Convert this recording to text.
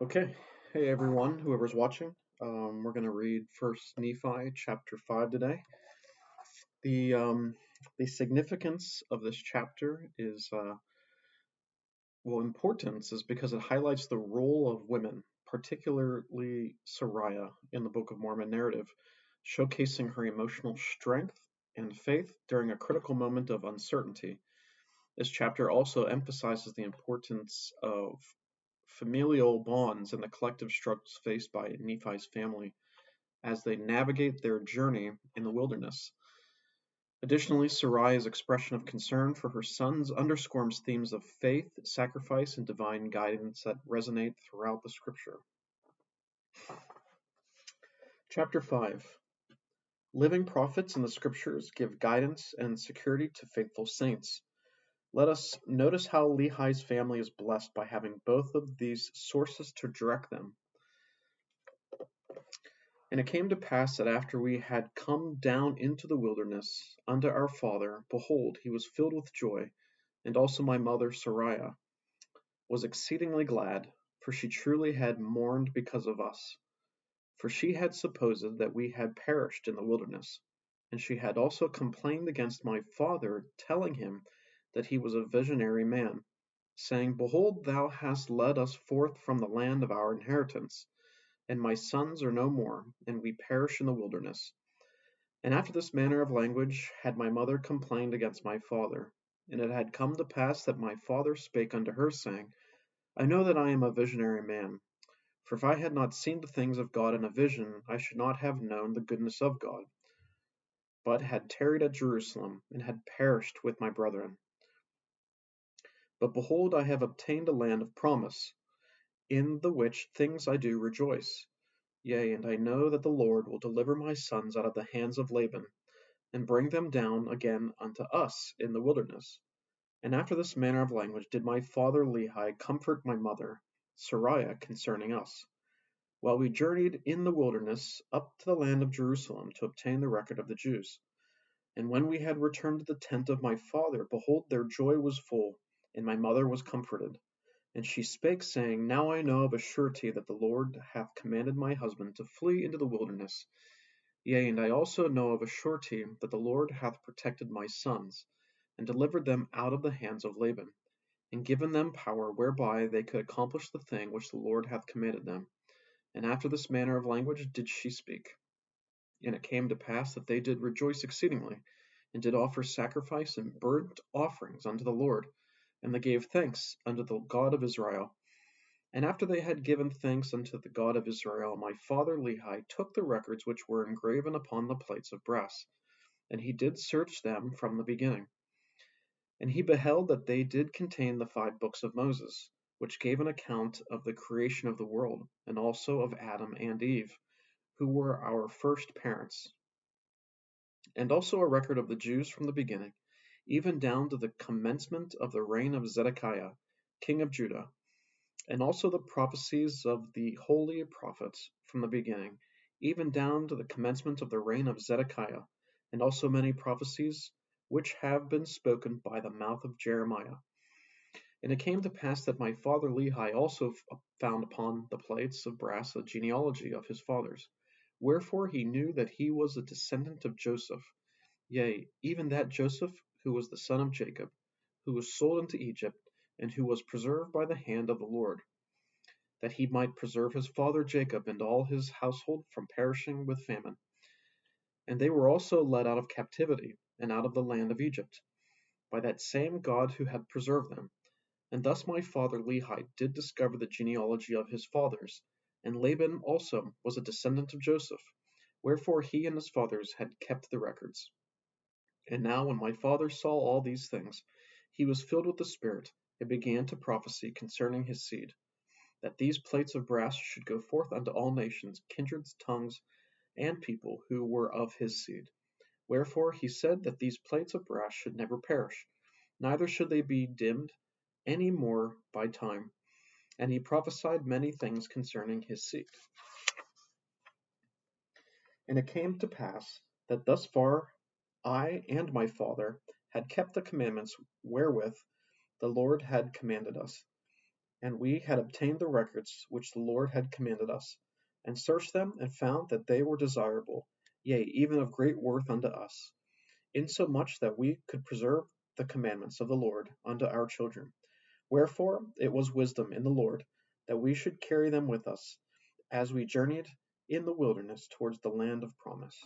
Okay, hey everyone, whoever's watching. We're going to read 1 Nephi chapter 5 today. The um, the significance of this chapter is, importance is because it highlights the role of women, particularly Sariah, in the Book of Mormon narrative, showcasing her emotional strength and faith during a critical moment of uncertainty. This chapter also emphasizes the importance of familial bonds and the collective struggles faced by Nephi's family as they navigate their journey in the wilderness. Additionally, Sarai's expression of concern for her sons underscores themes of faith, sacrifice, and divine guidance that resonate throughout the scripture. Chapter 5. Living prophets in the scriptures give guidance and security to faithful saints. Let us notice how Lehi's family is blessed by having both of these sources to direct them. And it came to pass that after we had come down into the wilderness unto our father, behold, he was filled with joy, and also my mother Sariah was exceedingly glad, for she truly had mourned because of us. For she had supposed that we had perished in the wilderness. And she had also complained against my father, telling him that he was a visionary man, saying, Behold, thou hast led us forth from the land of our inheritance, and my sons are no more, and we perish in the wilderness. And after this manner of language had my mother complained against my father. And it had come to pass that my father spake unto her, saying, I know that I am a visionary man. For if I had not seen the things of God in a vision, I should not have known the goodness of God, but had tarried at Jerusalem, and had perished with my brethren. But behold, I have obtained a land of promise, in the which things I do rejoice. Yea, and I know that the Lord will deliver my sons out of the hands of Laban, and bring them down again unto us in the wilderness. And after this manner of language did my father Lehi comfort my mother Sariah concerning us, while we journeyed in the wilderness up to the land of Jerusalem to obtain the record of the Jews. And when we had returned to the tent of my father, behold, their joy was full, and my mother was comforted. And she spake, saying, Now I know of a surety that the Lord hath commanded my husband to flee into the wilderness. Yea, and I also know of a surety that the Lord hath protected my sons, and delivered them out of the hands of Laban, and given them power whereby they could accomplish the thing which the Lord hath commanded them. And after this manner of language did she speak. And it came to pass that they did rejoice exceedingly, and did offer sacrifice and burnt offerings unto the Lord, and they gave thanks unto the God of Israel. And after they had given thanks unto the God of Israel, my father Lehi took the records which were engraven upon the plates of brass, and he did search them from the beginning. And he beheld that they did contain the 5 books of Moses, which gave an account of the creation of the world, and also of Adam and Eve, who were our first parents, and also a record of the Jews from the beginning, even down to the commencement of the reign of Zedekiah, king of Judah, and also the prophecies of the holy prophets from the beginning, even down to the commencement of the reign of Zedekiah, and also many prophecies which have been spoken by the mouth of Jeremiah. And it came to pass that my father Lehi also found upon the plates of brass a genealogy of his fathers. Wherefore he knew that he was a descendant of Joseph, yea, even that Joseph who was the son of Jacob, who was sold into Egypt, and who was preserved by the hand of the Lord, that he might preserve his father Jacob and all his household from perishing with famine. And they were also led out of captivity, and out of the land of Egypt, by that same God who had preserved them. And thus my father Lehi did discover the genealogy of his fathers, and Laban also was a descendant of Joseph, wherefore he and his fathers had kept the records. And now when my father saw all these things, he was filled with the Spirit, and began to prophesy concerning his seed, that these plates of brass should go forth unto all nations, kindreds, tongues, and people who were of his seed. Wherefore he said that these plates of brass should never perish, neither should they be dimmed any more by time. And he prophesied many things concerning his seed. And it came to pass that thus far I and my father had kept the commandments wherewith the Lord had commanded us. And we had obtained the records which the Lord had commanded us, and searched them, and found that they were desirable, yea, even of great worth unto us, insomuch that we could preserve the commandments of the Lord unto our children. Wherefore it was wisdom in the Lord that we should carry them with us, as we journeyed in the wilderness towards the land of promise.